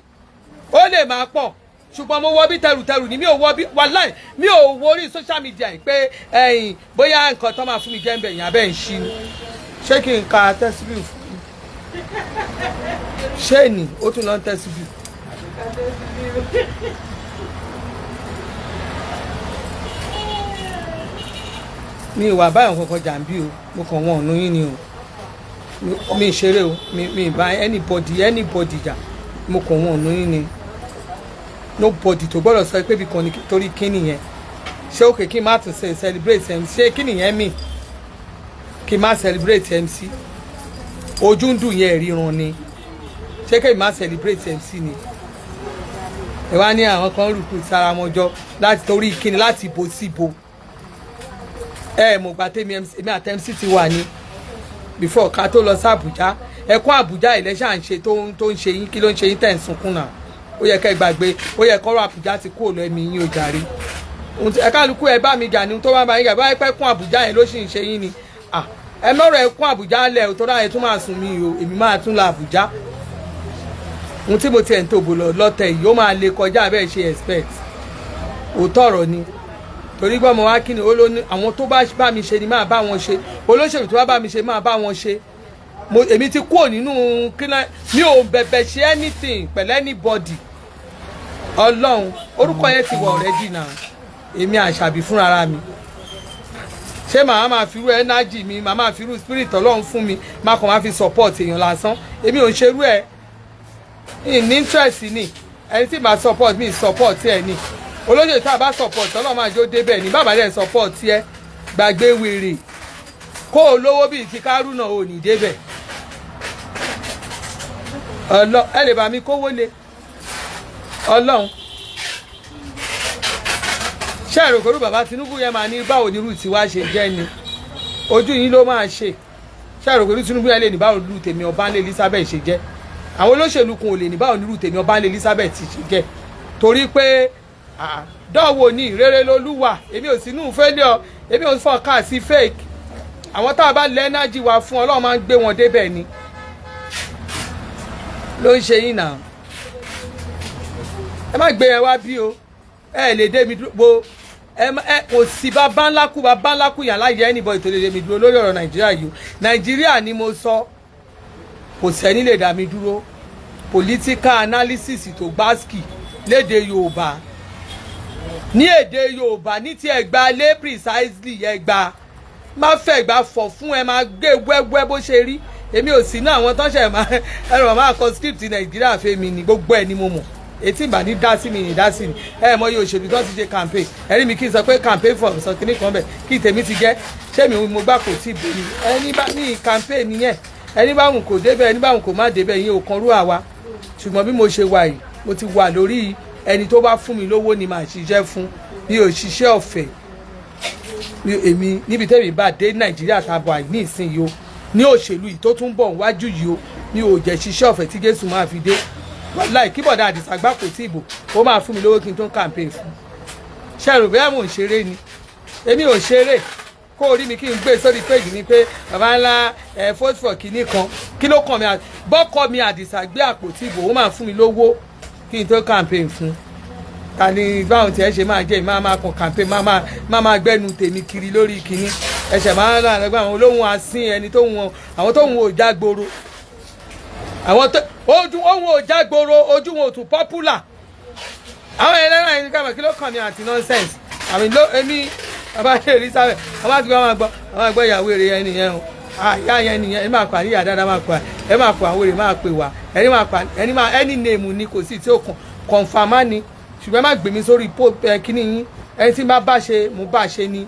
ó lè máa pọ̀ ṣùgbọ́n mo wọ bí tẹ́rù ni mi ò wọ bí wàláì mi ò wo orí social media yìí pé ẹ̀yìn bóyá nǹkan tó máa fún mi jẹ́ ń bẹ̀ yín abẹ́ ń ṣí ni ṣé kí n ka tẹ́síbì fún mi ṣé ni ó tún lọ ń tẹ́síbì. mi ìwà báyọ̀ kankan jà ń bí o mo kàn wọ́n ọ̀nà yín ni o mi ìṣeré o mi ìbá anybody jà mo kàn wọ́n ọ̀nà yín ni nobody tó gbọ́dọ̀ sọ pé bí kan torí kíni yẹn ṣé òkè kí n má tún ṣe celebrate MC ṣé kíni yẹn mì kí n má celebrate MC ojú ń dùn yẹn ríran ni ṣé kí n má celebrate MC ni ẹ wá ní àwọn kan rúkú sára wọn jọ láti torí kíni láti bo sí bo mo gba tèmi èmi àti MC ti wà ní before ká tó lọ sí Àbújá ẹkún Àbújá ìlẹ́ṣà ń ṣe tó ń ṣe yín kí ló ń ṣe yín tẹ̀ ń sunkún náà ó yẹ kẹ́ gbàgbé ó yẹ kọ́rọ̀ Àbújá ti kúrò lọ ẹ̀mí yín ó jàre ẹ kálukú ẹ bá mi jà ní tó bá yín gà báyìí pẹ́ kún Àbújá yẹn ló sì ń ṣe yín ni ẹ mọ̀rọ̀ ẹ kún Àbújá lẹ̀ ò tó dáa ẹ tún máa sùn mí o èmi máa tún lọ Àbújá ohun tí mo tiẹ̀ ń tòbò lọ́tẹ̀ yìí ó máa lè kọjá bẹ́ẹ̀ ṣe expect òótọ́ ọ̀rọ̀ ni torí gbọ́ mo wá kí ni àwọn tó bá mi ṣe ni máa bá wọn ṣe olóṣèlú tó bá mi ṣe máa bá wọn ṣe èmi ti kúrò nínú kíná mi ò bẹ̀bẹ̀ ṣe anything pẹ̀lú anybody Ọlọ́run orúkọ yẹn ti wọ already now èmi Àṣàbí fúnra mi ṣé màá máa fi irú energy mi màá máa fi irú spirit Ọlọ́run fún mi má kàn máa fi support èèyàn lásán èmi ò ń ṣerú ẹ̀ ní interest ni ẹni tí màá support mi support ẹ ni olóyè tá a bá support Ọlọ́run máa jó débẹ̀ ní bàbá dẹ̀ support ẹ gbàgbé wèrè kó o lówó bíi ti Kárúnà ò ní débẹ̀ ẹ lè bá mi kówó le Ọlọ́run ṣé àròkòrò bàbá Tinubu yẹn máa ní báwo ni irú tiwa ṣe jẹ́ ni ojú yín ló máa ṣe ṣé àròkòrò Tinubu yẹn lè ní báwo irú tèmi Ọbanla Elizabeth ṣe jẹ́ àwọn olóṣèlú kan ò lè ní báwo ni irú tèmi Ọbanla Elizabeth ṣe jẹ́ torí pé dánwò ní rere lolúwa èmi ò sínú failure èmi ò fọkà sí fake àwọn tá a bá lẹ́ energy wa fún Ọlọ́run máa ń gbé wọn débẹ̀ ni ló ń ṣe yín náà ẹ má gbé yẹn wá bí o ẹ lè dé mi dúró kò sí bàbá ńlá kú yàrá yẹ anybody tó lè dé mi dúró lórí ọ̀rọ̀ Nàìjíríà yìí Nàìjíríà ni mo sọ kò sẹ́ni lè dá mi dúró political analysis tó gbáàsì léde Yorùbá ní èdè Yorùbá ní ti ẹ̀gbá lé precisely ẹ̀gbá má fẹ́ gbà fọ̀ fún ẹ máa gbé wẹ́wẹ́ bó ṣe rí èmi ò sí náà àwọn tọ́ṣẹ̀ máa ẹ̀rọ máa kọ script Nàìjíríà fẹ́mi ni gbogbo ẹ̀ ni mo mọ̀ etí ìbá ní dá sí mi ní dá sí mi mọ iye òṣèlú tó ti ṣe campaign ẹ̀rí mi kí n sọ pé campaign for sọ kínní kan bẹ̀ kí tèmi ti jẹ́ ṣé mi mo gbà kò tí ì borí ẹni bá ní campaign nìyẹn ẹni bá wùn kò débẹ̀ ẹni bá wùn kò má débẹ̀ yín ò kan rú àwa ṣùgbọ́n bí mo ṣe wà yìí mo ti wà lórí ẹni tó bá fún mi lówó ni màá ṣiṣẹ́ fún mi ò ṣiṣẹ́ ọ̀fẹ́ èmi níbi tẹ́mi bá dé Nàìjíríà tàbọ̀ àìní ìsinyìí o ní òṣèlú yìí tó tún bọ̀ wájú yìí o mi ò jẹ́ ṣiṣẹ́ ọ̀fẹ́ tí Jésù máa fi dé láì kí bọ̀dá Àdìsá gbà kò tí ìbò ó máa fún mi lówó kí n tó ń campaign fún ṣẹ́rù bẹ́ẹ̀ mò ń ṣeré ni èmi ò ṣeré kó o rí mi kí n gbé sórí péjì mi pé bàbá ńlá vote for kìíní kan kí ló kàn mí bọ́kọ mi Àdìsá gbé àpótí ìbò ó máa fún mi lówó kí n tó campaign fún ta ni báwọn tiẹ̀ ṣe máa jẹ́ ìmáa máa kàn campaign máa gbẹ́nu tèmi kiri lórí kìíní ẹ̀ṣẹ̀ máa ń rà lọ́gbà àwọn olóhùn asín ẹni tó wọn àwọn tó wọn ò jágboro àwọn tó ojú ohun ò jágboro ojú wọn ò tún popular àwọn ẹlẹ́rìn àyìn káàmà kí ló kàn mí àti nonsense àmì ló èmi bàbá Elizabeth àwọn àti wọn máa gbọ́ ìyàwó èrè yẹn nìyẹn o ìyá yẹn nìyẹn ẹ máa pa níyà dáadáa máa pa ẹ máa pa àwọn èrè máa pè wá ẹni máa pa ẹni máa ẹni nèèmù ni kò sí tí ó kọ̀ǹfàmá ni ṣùgbọ́n ẹ má gbé mi sórí kíní yín ẹni tí bá ṣe mo bá ṣe ni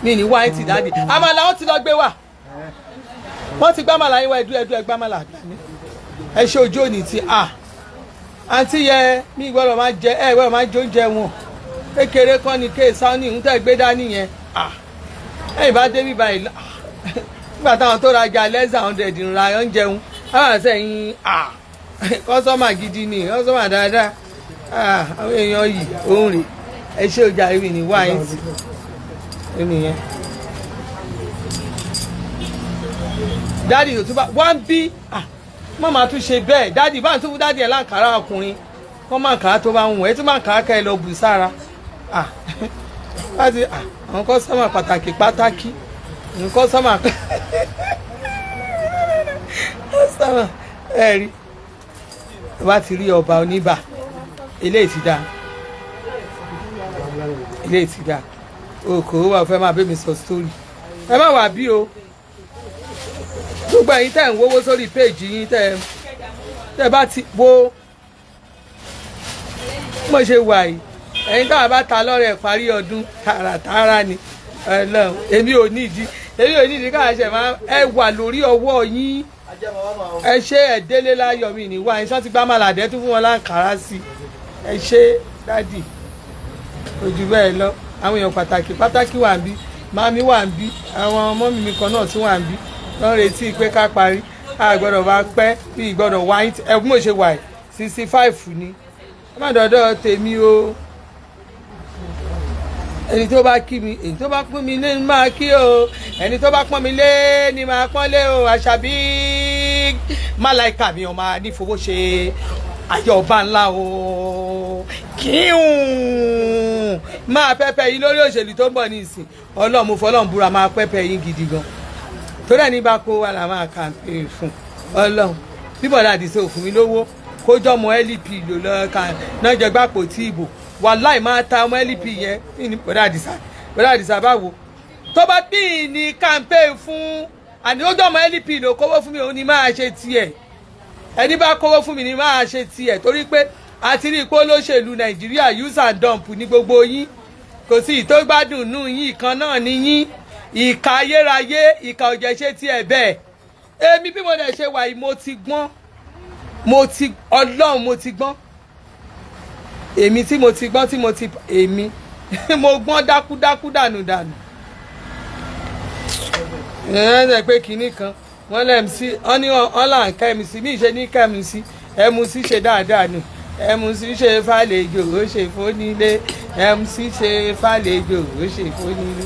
mi ní wáyé ti dáàdì àmàlà wọn ti lọ gbé wá wọ́n ti gbámàlà yín wá ẹdú ẹgbámàlà àgbàní ẹ ṣe ojú òní ti àǹtí yẹ mí gbọ́dọ̀ máa jẹ gbọ́dọ̀ máa jẹ oúnjẹ wọn kékeré kan ní kéèsán ní ìhúntẹ́ gbé dání yẹn ẹ̀yìn bá dé bíbá yìí nígbà táwọn tó rajà lẹ́sà 100 ìrora oúnjẹ wọn àwọn àṣẹyìn kọ́sọ́mà gidi ni kọ́sọ́mà dáadáa àwọn èèyàn yìí òun rè ẹ ṣe ọjà ìrìn ní wáyé sí ènìyàn. dáàdì tó tún bá wọ́n bí má máa tún ṣe bẹ́ẹ̀ dáàdì bá ń tún fún dáàdì ẹ̀ láǹkàrà ọkùnrin wọ́n máa kàá tó bá ń wọ̀ ẹ́ tún máa kàá kẹ́ ẹ lọ bù sára láti àwọn kọ́sọ́mà pàtàkì àwọn kọ́sọ́mà ẹ rí bá ti rí ọba oníbà eléyìí ti dáa okòó wà fẹ́ máa bẹ́ mi sọ sítórì ẹ má wà bí o gbogbo ẹ̀yin tẹ́ ń wówó sórí péèjì yín tẹ́ bá ti wo mo ṣe wà yìí ẹ̀yin táwa bá ta lọ́rẹ̀ parí ọdún tààràtààrà ni èmi ò nídìí káà ṣe máa ẹ wà lórí ọwọ́ yín ẹ ṣe ẹ délé láyọ̀ mi níwá ẹ ṣọ́ ti gbá màlàdé tún fún wọn láǹkàrà sí ẹ ṣe dádì ojú bẹ́ẹ̀ lọ àwọn èèyàn pàtàkì wà ń bí màmí wà ń bí àwọn ọmọ mi kan náà tún wà ń bí lọ́n retí pé ká parí a gbọ́dọ̀ bá pẹ́ bí ìgbọ́dọ̀ wáyé ẹ bí mo ṣe wà 65 ni ẹ má dọ̀dọ̀ tèmi o ẹni tó bá kí mi èyí tó bá pọ́n mi lé ní máa kí o ẹni tó bá pọ́n mi lé ní máa pọ́n lé o Àṣàbí máláìka mi ọmọ nífowó ṣe ayé Ọbanla o kíhùn máa pẹ́pẹ́ yín lórí òṣèlú tó ń bọ̀ ní ìsìn ọlọ́run fọlọ́run búra máa pẹ́pẹ́ yín gidi gan torí ẹni bá kó wa là máa kàǹpé fún ọlọ́run bíbọ̀dá Àdìsá ò fún mi lówó kójọ́ ọmọ LP lò lọ kàn náà jẹ gbàpò tí ìbò wàláì máa ta ọmọ LP yẹn ní bọ̀dá àdìsá báwo tó bá bí ní campaign fún àní kójọ́ ọmọ LP lò kówó fún mi òun ni máa ṣe tiẹ̀ ẹni bá kówó fún mi ni máa ṣe tiẹ̀ torí pé àti rí i pé olóṣèlú Nàìjíríà use and dump ní gbogbo yín kò sí ìtó gbádùn nù yín ìkan náà ní yín ìka ayérayé ìka òjẹ́ ṣe tiẹ̀ bẹ́ẹ̀ èmi bí mo dẹ̀ ṣe wà yìí mo ti gbọ́n Ọlọ́run mo ti gbọ́n èmi tí mo ti gbọ́n tí mo ti èmi mo gbọ́n dákúdákú dànù ẹ̀ pé kinní kan wọ́n lẹ́m sí wọ́n ní ọ̀là ń kẹ́mi sí mí ṣe ní kẹ́mi sí ẹmu sí ṣe dáadáa ni ẹmu sí ṣe fàlejò ó ṣe fónílé ẹmu sí ṣe fàlejò ó ṣe fónílé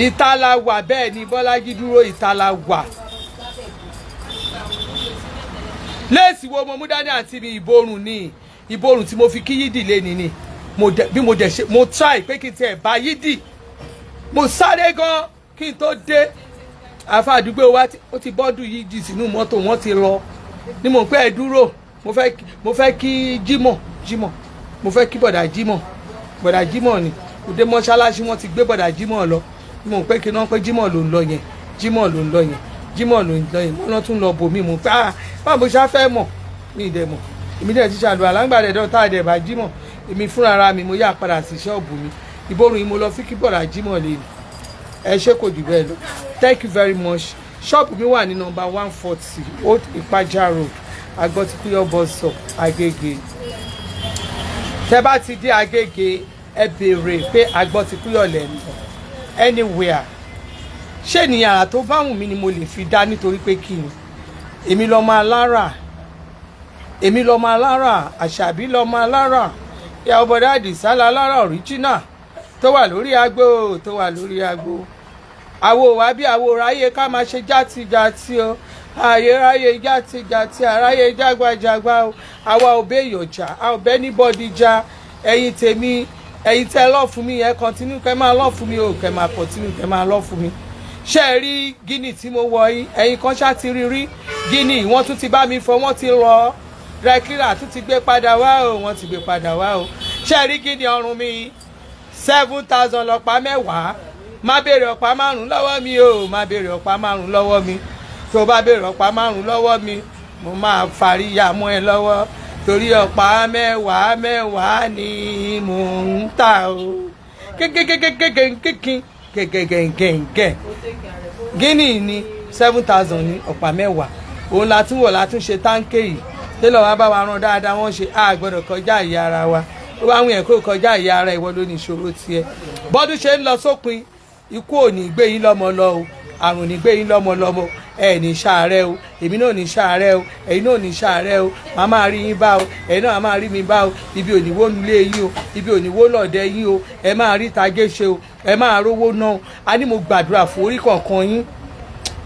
ìta la wà bẹ́ẹ̀ ni Bọ́lájí dúró ìta la wà léèsì wo mo mú dání àti mi ìborùn tí mo fi kí yídì lé ni bí mo dẹ̀ ṣe mo try pé kí n tiẹ̀ bá yídì mo sáré gan kí n tó dé àfa àdúgbò wa ó ti bọ́dù yídì sínú mọ́tò wọ́n ti lọ ní mò ń pẹ́ dúró mo fẹ́ kí Jímọ̀ mo fẹ́ kí bọ̀dà Jímọ̀ ni òde mọ́ṣáláṣí wọ́n ti gbé bọ̀dà Jímọ̀ lọ ní mò ń pẹ́ kí náà pé Jímọ̀ ló ń lọ yẹn wọ́n tún lọ bò mí mo fẹ́ báwo ṣá fẹ́ mọ̀ mí ìdẹ̀ mọ̀ èmi dẹ̀ ti ṣàdùn àlágbàdẹ̀ dọ́tà àdẹ̀ bá Jímọ̀ èmi fúnra ara mi mo yà padà sí ṣọ́ọ̀bù mi ìborùn yìí mo lọ fi kí bọ̀dà Jímọ̀ lé ni ẹ ṣe kò jù bẹ́ẹ̀ lọ thank you very much ṣọ́ọ̀bù mi wà ní nọ́mbà 140 Old Ìpájà Road Agbọ́tikúyọ̀ bus stop Agége tẹ́ bá ti dé Agége ẹ béèrè pé Agbọ́tikúyọ̀ lẹ̀ ń lọ anywhere ṣé ènìyàn àrà tó bá wù mí ni mo lè fi dá nítorí pé kí ni èmi lọ́mọ alára Àṣàbí lọ́mọ alára ìyàwó bọ̀dá Àdìsá lára original tó wà lórí agbo àwo wa bí àwo ráyè ká máa ṣe játijàti o ààyè ráyè játijàti àráyè jágbajàgba o àwa ò bẹ́ ìyọ̀jà a ò bẹ́ níbọ̀dì já ẹ̀yin tèmi ẹ̀yin tẹ́ lọ́ fún mi yẹn continue kẹ́ máa lọ́ fún mi o kẹ́ máa continue kẹ́ máa lọ́ fún mi ṣé ẹ rí Guinea tí mo wọ̀ yìí ẹ̀yin kan ṣá ti rí Guinea wọ́n tún ti bá mi fọ wọ́n ti lọ rẹ́kírà tún ti gbé padà wá o wọ́n ti gbé padà wá o ṣé ẹ rí Guinea ọrùn mi 7,000 lọ́pàá mẹ́wàá má béèrè ọ̀pá 5 lọ́wọ́ mi o má béèrè ọ̀pá 5 lọ́wọ́ mi tó bá béèrè ọ̀pá 5 lọ́wọ́ mi mo máa fàríyà mọ́ ẹ lọ́wọ́ torí ọ̀pá mẹ́wàá ni mò ń tà o gẹ́gẹ́gẹ́gẹ́gẹ́gẹ́ Guinea ni 7,000 ní ọ̀pá mẹ́wàá òun la tún wọ̀ la tún ṣe táǹkì yìí tẹ́lọ̀ wá bá wa rán dáadáa wọ́n ṣe gbọ́dọ̀ kọjá ìyá ara wa ó bá wọn yẹn kó kọjá ìyá ara ìwọ ló ní ìṣòro tiẹ̀ bọ́dún ṣe ń lọ sópin ikú ò ní gbé yín lọ́mọ lọ o àrùn ní gbé yín lọ́mọ ẹ ní ṣàárẹ̀ o èmi náà ní ṣàárẹ̀ o ẹ̀yin náà ní ṣàárẹ̀ o màá máa rí yín bá o ẹ̀yin náà máa rí mi bá o ibi ò ní wó nulẹ̀ yín o ibi ò ní wó lọ́dẹ yín o ẹ máa rí tajé ṣe o ẹ máa rówó náà o a ní mo gbàdúrà fún orí kọ̀ọ̀kan yín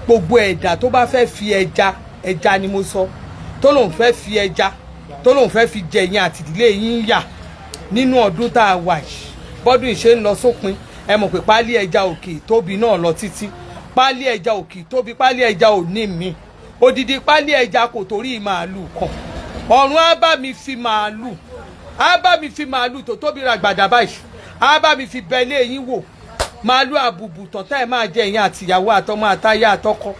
gbogbo ẹ̀dá tó bá fẹ́ fi ẹja ni mo sọ tó lòun fẹ́ fi ẹja tó lòun fẹ́ fi jẹ yín àti ìdílé yín yà nínú ọdún tá a wà yìí bọ́dún ìṣe ń lọ sópin ẹ mọ̀ pé pálí ẹja òkè tóbi náà lọ títí pálí ẹja òkè tóbi pálí ẹja ò ní mi odidi pálí ẹja kò torí màálù kan ọ̀run á bá mi fi màálù tó tóbi ra gbàdá báyìí á bá mi fi bẹ́lẹ̀ yín wò màálù àbùbù tán tá ẹ máa jẹ ìyẹn àtìyàwó àtọmọ àtayá àtọkọ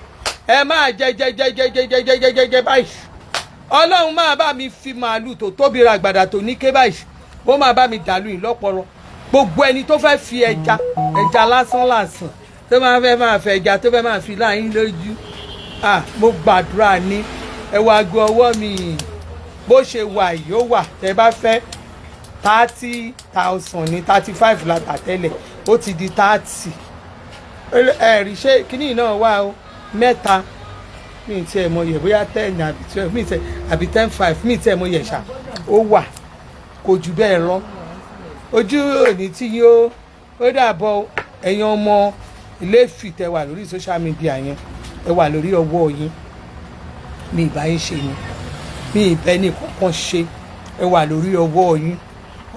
ẹ máa jẹ báyìí ọlọ́run máa bá mi fi màálù tó tóbi ra gbàdá tó ní ké báyìí ó máa bá mi dàlú yìí lọ́pọ̀lọ́ gbogbo ẹni tó fẹ́ fi ẹja lásán tó máa fẹ́ ẹja tó fẹ́ máa fi láyín lójú mo gbàdúrà ní ẹwà aago ọwọ́ mi bó ṣe wà yìí ó wà tẹ́ bá fẹ́ 30,000 ní 35 látà tẹ́lẹ̀ ó ti di 30 ẹ̀rí ṣé kíní náà wà ó mẹ́ta mi ti ẹ̀ mọ yẹ̀ bóyá 10 àbí 12 mi ti àbí 10.5 mi ti ẹ̀ mọ yẹ̀ ṣá ó wà kò jù bẹ́ẹ̀ lọ ojú òní tí yóò ó dàbọ̀ ẹ̀yin ọmọ ilé ìfìtẹ́ wà lórí social media yẹn ẹ wà lórí ọwọ́ yín mi ìbá yín ṣe ni mi ìbẹ́ ní kankan ṣe ẹ wà lórí ọwọ́ yín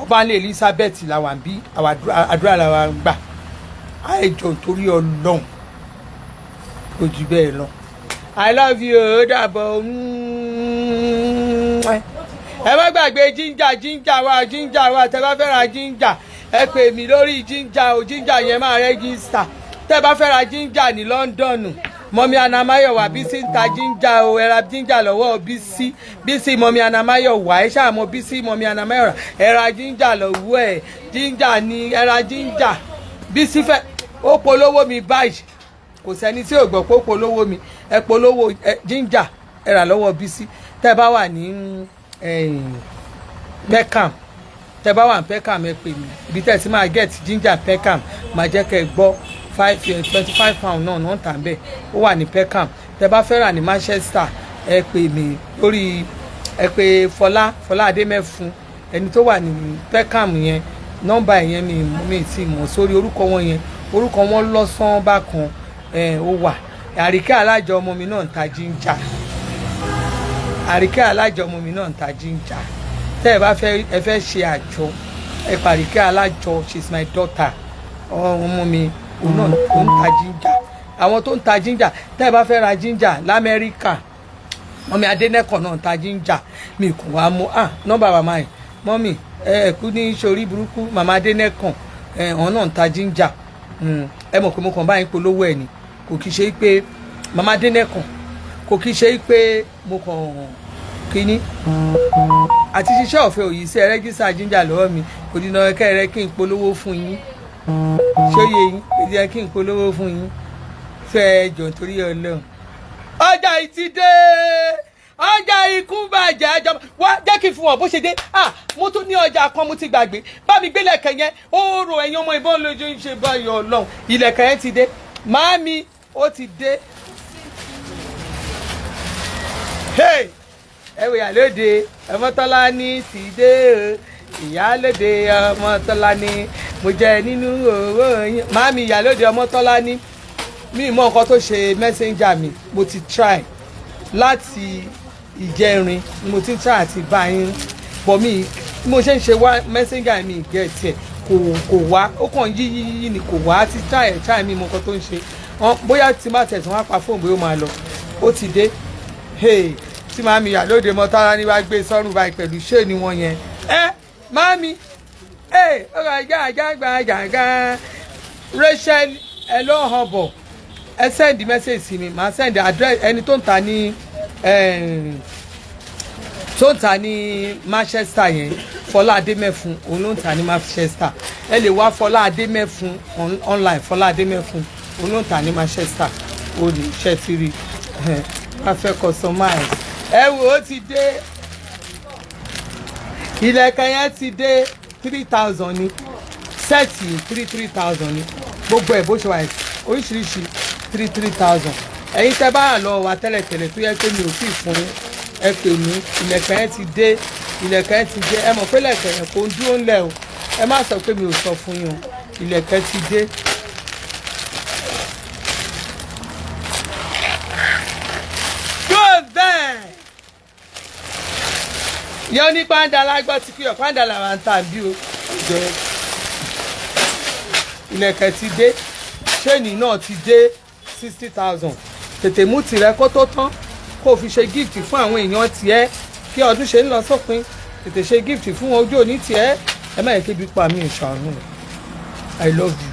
Obanla Elizabeth làwọn bí àdúrà làwọn gbà àìjọ torí Ọlọ́run kò jù bẹ́ẹ̀ lọ I love you ó dàbọ̀. ẹ má gbàgbé ginger wa tẹ́ bá fẹ́ ra ginger ẹ pè mí lórí ginger o ginger yẹn máa rẹ́gísítà tẹ́ bá fẹ́ ra ginger ní London mọ́mí Anamáyọ̀wá Bísí ń ta ginger o ẹ ra ginger lọ́wọ́ Bísí mọ́mí Anamáyọ̀wá ẹ ṣáà mọ Bísí mọ́mí Anamáyọ̀wá ẹ ra ginger lọ́wọ́ ẹ ginger ni ẹ ra ginger Bísí fẹ́ ó polówó mi báyìí kò sẹ́ni tí ò gbọ́ pé ó polówó mi ẹ polówó ginger ẹ rà lọ́wọ́ Bísí tẹ́ bá wà ní Peckham tẹ́ bá wà ní Peckham ẹ pè mí ibi tẹ́ ti máa get ginger Peckham máa jẹ́ kẹ́ ẹ gbọ́ 25 pound náà náà tà bẹ́ẹ̀ ó wà ní Peckham tẹ́ bá fẹ́ rà ní Manchester ẹ pè mí lórí ẹ pè Fọlá Adémẹ́fun ẹni tó wà ní Peckham yẹn nọ́mbà yẹn mi ti mọ̀ sórí orúkọ wọn yẹn orúkọ wọn lọ́sàn bákan ó wà Àríkẹ́ Alájọ ọmọ mi náà ń ta ginger Àríkẹ́ Alájọ ọmọ mi náà ń ta ginger tẹ́ ẹ bá fẹ́ ṣe àjọ ẹ pa Àríkẹ́ Alájọ she's my daughter ọmọ mi òun náà ń ta ginger àwọn tó ń ta ginger tẹ́ ẹ bá fẹ́ ra ginger l'Amẹ́ríkà mọ́mí Adénẹ́kàn náà ń ta ginger mi kò wá mú nọ́mbà màmá yìí mọ́mí kú ní sórí burúkú màmá Adénẹ́kàn ọ̀hún náà ń ta ginger ẹ mọ̀ pé mo kàn báyìí polówó ẹ̀ ni kò kì í ṣe pé màmá Adénẹ́kàn kò kì í ṣe pé mo kàn kíní àti ṣiṣẹ́ ọ̀fẹ́ òyì sí rẹ́gísà ginger lọ́wọ́ mi kò dínà kẹ́rẹ́ kí n polówó fún yín ṣóyè yín èdè ẹ kí n polówó fún yín fẹ́ jọ torí Ọlọ́run. ọjà ìtìdé ọjà ikú bàjẹ́ àjọ wá jẹ́ kí n fún wọn bó ṣe dé mo tún ní ọjà kan mo ti gbàgbé bá mi gbé lẹ̀kẹ̀ yẹn ó rò ẹ̀yin ọmọ ìbọn lójú ń ṣe báyọ̀ Ọlọ́run ìlẹ̀kẹ̀ yẹn ti dé màámi ó ti dé. ẹwì ìyálóde Ọmọ́tọ́láni ti dé o ìyálóde Ọmọ́tọ́láni mo jẹ nínú owó yín màámi ìyálóde Ọmọ́tọ́láni mi mọ nǹkan tó ṣe messenger mi mo ti try láti ìjẹrin mo ti try àti bá yín bọ̀ mi mo ṣe ń ṣe wá messenger mi get ẹ̀ kò wá ó kàn yí ni kò wá ti try mi mọ nǹkan tó ń ṣe bóyá tí má tẹ̀sán wá pa fóònù bóyá ó máa lọ ó ti dé tí màámi ìyálóde Ọmọ́tọ́láni wá gbé sọ́rùn báyìí pẹ̀lú ṣéènì wọn yẹn màámi ọ̀rọ̀ àjàgbàjàgbà Rachel ẹ ló hàn bọ̀ ẹ send message sí mi màá send address ẹni tó ń ta ní Manchester yẹn Fọlá Adémẹ́fun òun ló ń ta ní Manchester ẹ lè wá Fọlá Adémẹ́fun online Fọlá Adémẹ́fun òun ló ń ta ní Manchester ó lè ṣe ti rí wá fẹ́ customize ẹ wò ó ti dé ìlẹ̀kẹ̀ yẹn ti dé 3000 ní sẹ́ẹ̀tì 3000 ní gbogbo ẹ̀ bó ṣe wà oríṣiríṣi 3000 ẹ̀yin tẹ́ bá lọ wà tẹ́lẹ̀tẹ́lẹ̀ tó yẹ pé mi ò fi fún ẹ pè mí ìlẹ̀kẹ̀ yẹn ti dé ẹ mọ̀ pé ìlẹ̀kẹ̀ yẹn kò ń dúró ńlẹ̀ o ẹ má sọ pé mi ò sọ fún yín o ìlẹ̀kẹ̀ ti dé. yọ ní pàǹdà lágbọ́ ti kí ọ pàǹdà làwọn ta bí o jẹ ìlẹ̀kẹ̀ ti dé ṣéènì náà ti dé 60,000 tètè mú tirẹ̀ kó tó tán kó o fi ṣe gift fún àwọn èèyàn tiẹ̀ kí ọdún ṣe ń lọ sópin tètè ṣe gift fún ojú òní tiẹ̀ ẹ má yẹ kébi pa mí ìṣàánú I love you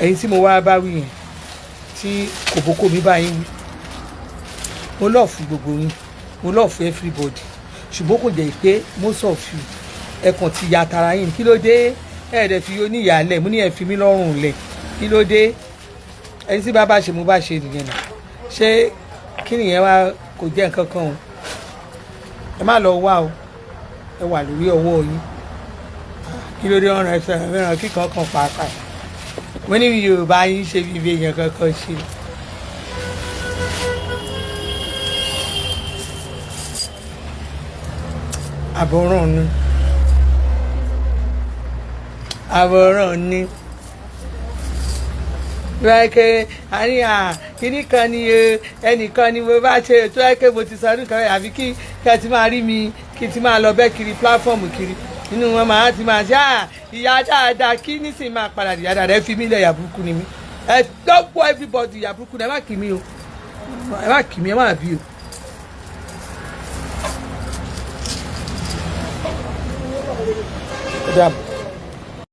ẹ̀yin tí mo wá bá wí yẹn tí kòbókò mi bá yín wí mo love fún gbogbo yín mo love fún everybody ṣùgbọ́n kò jẹ́ pé most of you ẹ̀kan ti ya tara yín kí ló dé ẹ̀ẹ́dẹ̀ fi oníyàálẹ̀ mo ní ẹ̀ fi mí lọ́rùn lẹ̀ kí ló dé ẹni tí bá ṣe mo bá ṣe nìyẹn nà ṣé kí nìyẹn wá kò jẹ́ nǹkan kan o ẹ má lọ wá o ẹ wà lórí ọwọ́ yín kí ló dé ọ̀ràn ẹ̀fẹ̀ mìíràn kíkan kan pàápàá wọ́n ní Yorùbá yín ṣe bíbí èèyàn kankan ṣe. àbọ̀ràn ni lọ́ọ̀kẹ́ àríyàn kìíní kan ni ẹnìkan ni mo bá ṣe tó ẹ́kẹ́ mo ti sọdún kan àbí kí ẹ ti máa rí mi kí n ti máa lọ bẹ́ẹ̀ kiri pláfọ́ọ̀mù kiri nínú wọn máa ti máa ṣe ìyá dáadáa kí nísìnyí máa padà ìyá dáadáa ẹ fi mí lẹ̀ ìyá burúkú ni mí ẹ dọ́gbọ́ everybody ìyá burúkú ni ẹ má kì mí o ẹ má kì mí ẹ má bí o. Ó dàbọ̀.